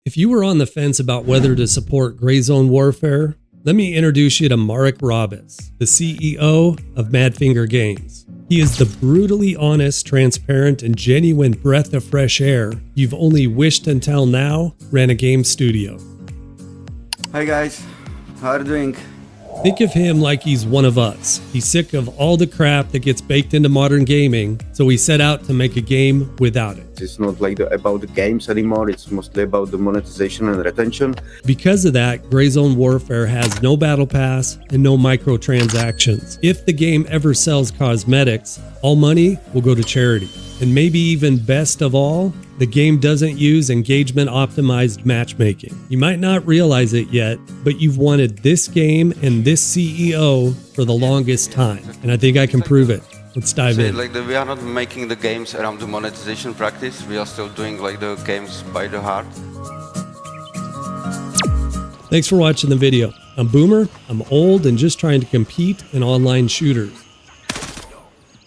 If you were on the fence about whether to support Gray Zone Warfare, let me introduce you to Marek Rabas, the CEO of Madfinger Games. He is the brutally honest, transparent, and genuine breath of fresh air you've only wished until now ran a game studio. Hi guys, how are you doing? Think of him like he's one of us. He's sick of all the crap that gets baked into modern gaming, so he set out to make a game without it. It's not like about the games anymore, it's mostly about the monetization and retention. Because of that, Gray Zone Warfare has no battle pass and no microtransactions. If the game ever sells cosmetics, all money will go to charity. And maybe even best of all, the game doesn't use engagement optimized matchmaking. You might not realize it yet, but you've wanted this game and this CEO for the longest time. And I think I can prove it. Let's dive in. We are not making the games around the monetization practice. We are still doing the games by the heart. Thanks for watching the video. I'm Boomer. I'm old and just trying to compete in online shooters.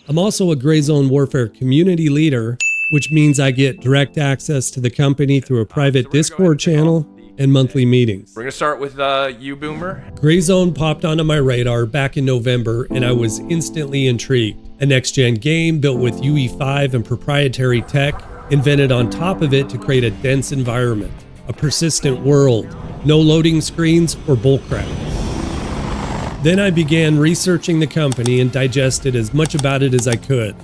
I'm also a Gray Zone Warfare community leader, which means I get direct access to the company through a private Discord channel and monthly meetings. We're gonna start with you, Boomer. Gray Zone popped onto my radar back in November, and I was instantly intrigued. A next-gen game built with UE5 and proprietary tech, invented on top of it to create a dense environment, a persistent world, no loading screens or bullcrap. Then I began researching the company and digested as much about it as I could.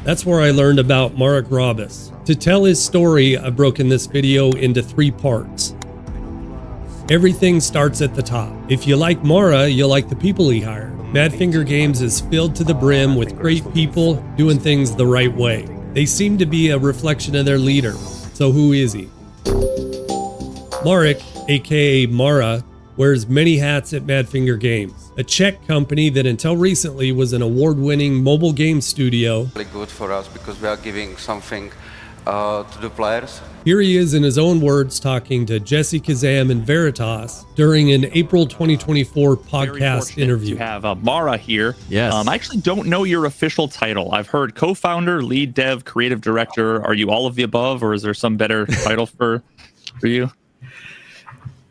That's where I learned about Marek Rabas. To tell his story, I've broken this video into 3 parts. Everything starts at the top. If you like Mara, you'll like the people he hired. Madfinger Games is filled to the brim with great people doing things the right way. They seem to be a reflection of their leader. So who is he? Marek, aka Mara, wears many hats at Madfinger Games, a Czech company that until recently was an award-winning mobile game studio. Really good for us because we are giving something to the players. Here he is in his own words talking to Jesse Kazam and Veritas during an April 2024 podcast interview. To have Mara here. Yes. I actually don't know your official title. I've heard co-founder, lead dev, creative director. Are you all of the above, or is there some better title for you?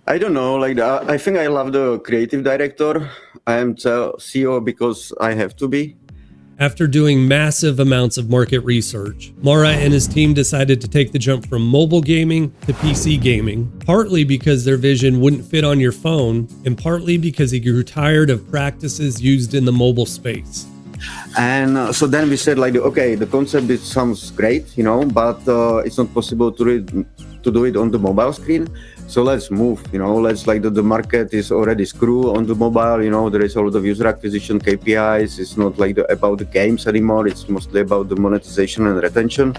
I don't know, I think I love the creative director. I am the CEO because I have to be. After doing massive amounts of market research, Mara and his team decided to take the jump from mobile gaming to PC gaming, partly because their vision wouldn't fit on your phone, and partly because he grew tired of practices used in the mobile space. And so then we said, okay, the concept sounds great, but it's not possible to do it on the mobile screen. So let's move, let's the market is already screwed on the mobile, there is a lot of user acquisition KPIs. It's not about the games anymore. It's mostly about the monetization and retention.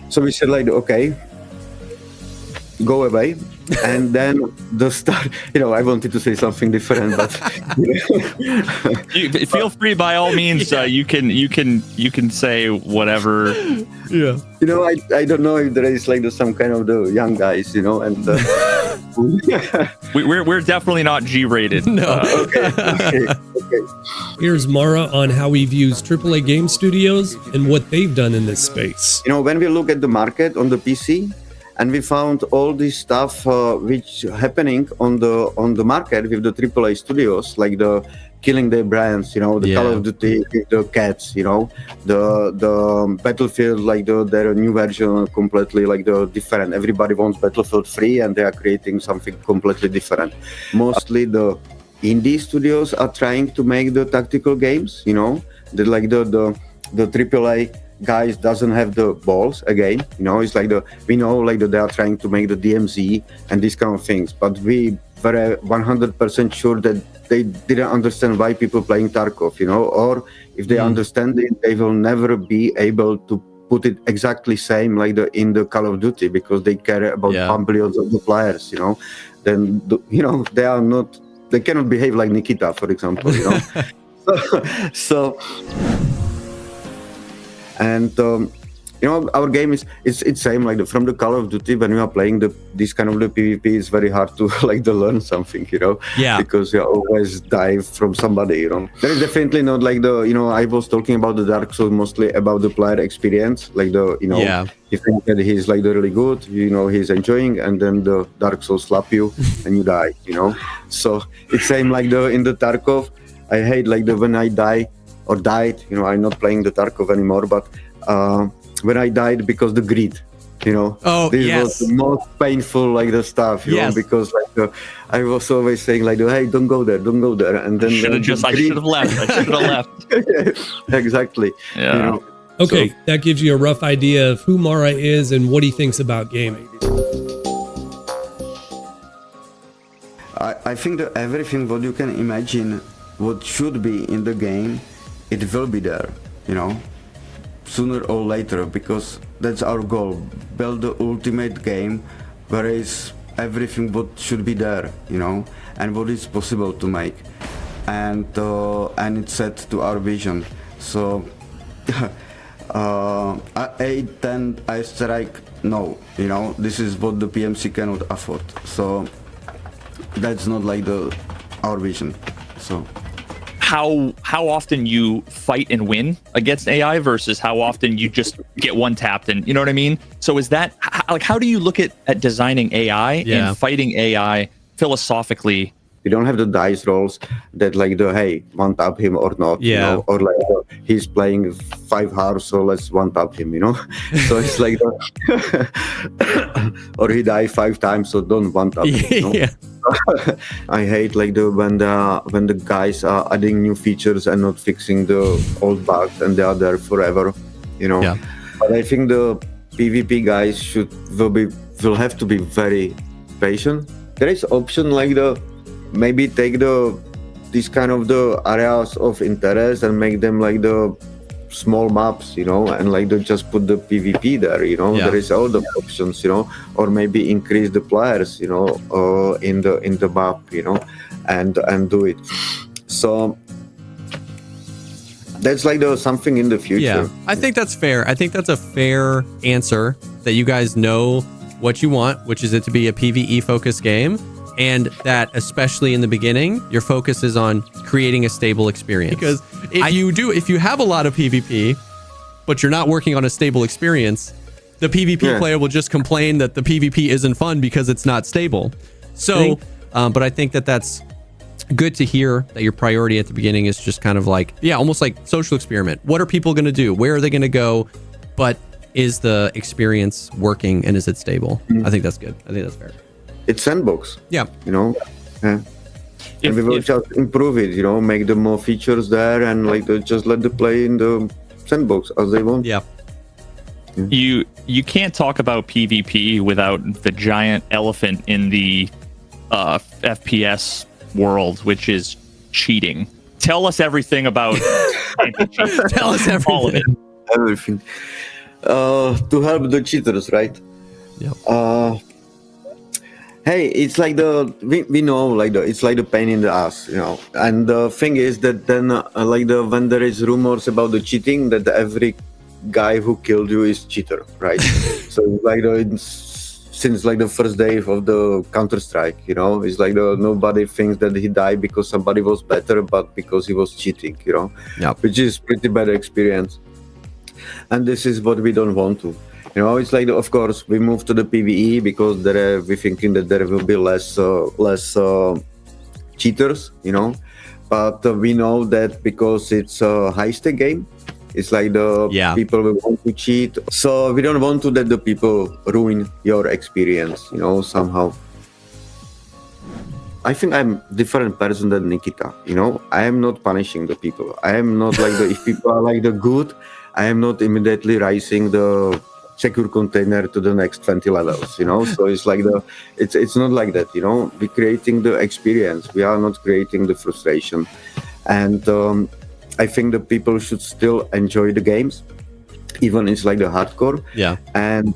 So we said okay, go away. And then the start, I wanted to say something different, but You feel free by all means. You can say whatever. Yeah. I don't know if there is some kind of the young guys, and We're definitely not G-rated. No. Okay. Here's Mara on how he views AAA game studios and what they've done in this space. When we look at the market on the PC, and we found all this stuff which happening on the market with the AAA studios, like the killing their brands, the Call of Duty, the cats, the Battlefield, their new version completely the different. Everybody wants Battlefield 3 and they are creating something completely different. Mostly the indie studios are trying to make the tactical games, the AAA guys doesn't have the balls again, it's we know that they are trying to make the DMZ and these kind of things, but we were 100% sure that they didn't understand why people playing Tarkov, or if they understand it, they will never be able to put it exactly same in the Call of Duty because they care about billions of the players, then they are not, they cannot behave like Nikita, for example, so. And our game it's same like from the Call of Duty. When we are playing this kind of the PvP, it's very hard to like to learn something, Yeah. because you always die from somebody. There is definitely not like I was talking about the Dark Souls mostly about the player experience, like Yeah. you think that he's like really good, he's enjoying, and then the Dark Souls slap you and you die, So it's same like in the Tarkov. I hate like when I die or died, I'm not playing the Tarkov anymore, but when I died because the greed, Oh, this yes. was the most painful like the stuff, Yes. because like I was always saying like, hey, don't go there, and then I should have left. I should have left. Exactly. Yeah. Okay, So- that gives you a rough idea of who Mara is and what he thinks about gaming. I think that everything what you can imagine what should be in the game, it will be there, sooner or later, because that's our goal. Build the ultimate game where is everything what should be there, and what is possible to make, and it's set to our vision. So 8-10 I strike, no, this is what the PMC cannot afford. So that's not like our vision. So How often you fight and win against AI versus how often you just get one tapped, and you know what I mean? So is that like, how do you look at designing AI and fighting AI philosophically? we don't have the dice rolls that like hey, one tap him or not, or like he's playing 5 hearts, so let's one tap him, So it's like or he died 5 times, so don't one tap him, Yeah. I hate like when the guys are adding new features and not fixing the old bugs, and they are there forever, Yeah. But I think the PvP guys will have to be very patient. There is option like maybe take these kind of the areas of interest and make them like the small maps, and like just put the PvP there, Yeah. There is all the options, or maybe increase the players, in the map, and do it. So that's like something in the future. Yeah, I think that's fair. I think that's a fair answer, that you guys know what you want, which is it to be a PvE focused game, and that especially in the beginning, your focus is on creating a stable experience. Because if you have a lot of PvP, but you're not working on a stable experience, the PvP player will just complain that the PvP isn't fun because it's not stable. So, but I think that's good to hear that your priority at the beginning is just kind of like, almost like social experiment. What are people going to do? Where are they going to go? But is the experience working, and is it stable? I think that's good. I think that's fair. It's sandbox. Yeah. Yeah. And we will just improve it, make the more features there, and like just let the play in the sandbox as they want. Yeah. You can't talk about PvP without the giant elephant in the FPS world, which is cheating. Tell us everything about Tell us everything. all of it. Everything. To help the cheaters, right? Yeah. Hey, it's like we know like it's like the pain in the ass, And the thing is that then when there is rumors about the cheating, that every guy who killed you is cheater, right? So like since like the first day of the Counter-Strike, it's like nobody thinks that he died because somebody was better, but because he was cheating, Yeah. Which is pretty bad experience. And this is what we don't want to. It's like, of course, we move to the PvE because we're thinking that there will be less cheaters, But we know that because it's a high-stake game, it's like people will want to cheat. So we don't want to that the people ruin your experience, somehow. I think I'm a different person than Nikita, I am not punishing the people. I am not like if people are like the good, I am not immediately raising the secure container to the next 20 levels, So it's like it's not like that, We're creating the experience. We are not creating the frustration. And I think the people should still enjoy the games, even it's like the hardcore. Yeah. And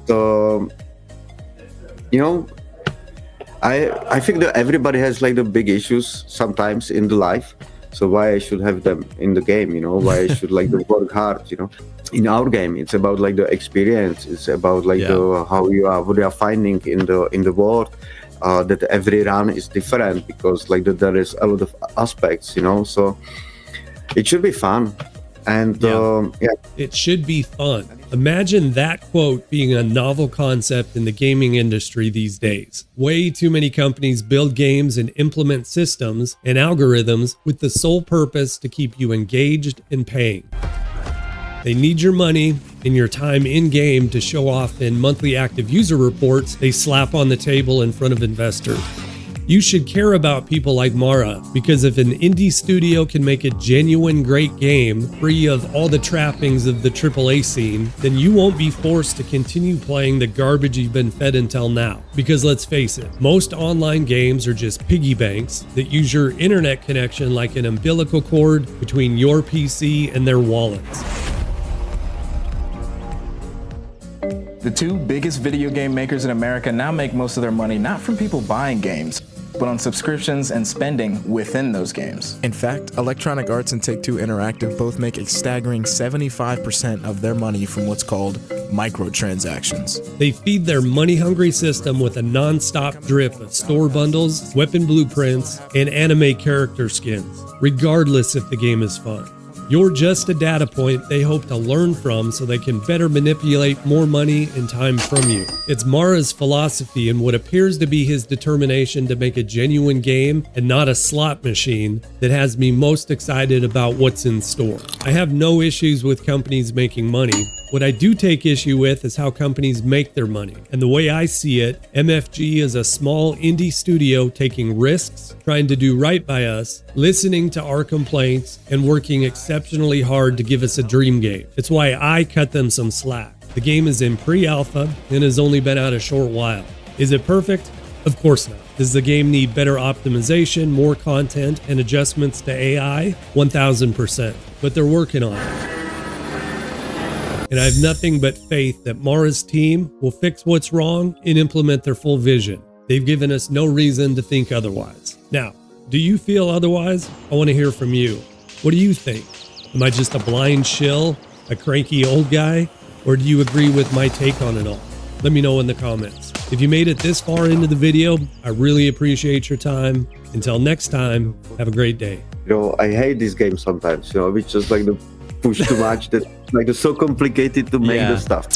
I think that everybody has like the big issues sometimes in the life. So why I should have them in the game, you know? Why I should like work hard, you know? In our game, it's about like the experience. It's about like what you are finding in the world. That every run is different because like there is a lot of aspects, you know. So it should be fun. And it should be fun. Imagine that quote being a novel concept in the gaming industry these days. Way too many companies build games and implement systems and algorithms with the sole purpose to keep you engaged and paying. They need your money and your time in game to show off in monthly active user reports they slap on the table in front of investors. You should care about people like Mara, because if an indie studio can make a genuine great game free of all the trappings of the AAA scene, then you won't be forced to continue playing the garbage you've been fed until now. Because let's face it, most online games are just piggy banks that use your internet connection like an umbilical cord between your PC and their wallets. The two biggest video game makers in America now make most of their money not from people buying games, but on subscriptions and spending within those games. In fact, Electronic Arts and Take-Two Interactive both make a staggering 75% of their money from what's called microtransactions. They feed their money-hungry system with a non-stop drip of store bundles, weapon blueprints, and anime character skins, regardless if the game is fun. You're just a data point they hope to learn from so they can better manipulate more money and time from you. It's Mara's philosophy and what appears to be his determination to make a genuine game and not a slot machine that has me most excited about what's in store. I have no issues with companies making money. What I do take issue with is how companies make their money. And the way I see it, MFG is a small indie studio taking risks, trying to do right by us, listening to our complaints, and working exceptionally hard to give us a dream game. It's why I cut them some slack. The game is in pre-alpha and has only been out a short while. Is it perfect? Of course not. Does the game need better optimization, more content, and adjustments to AI? 1000%. But they're working on it. And I have nothing but faith that Mara's team will fix what's wrong and implement their full vision. They've given us no reason to think otherwise. Now, do you feel otherwise? I want to hear from you. What do you think? Am I just a blind shill, a cranky old guy, or do you agree with my take on it all? Let me know in the comments. If you made it this far into the video, I really appreciate your time. Until next time, have a great day. You know, I hate this game sometimes, you know, it's just like the push too much, that like it's so complicated to make the stuff.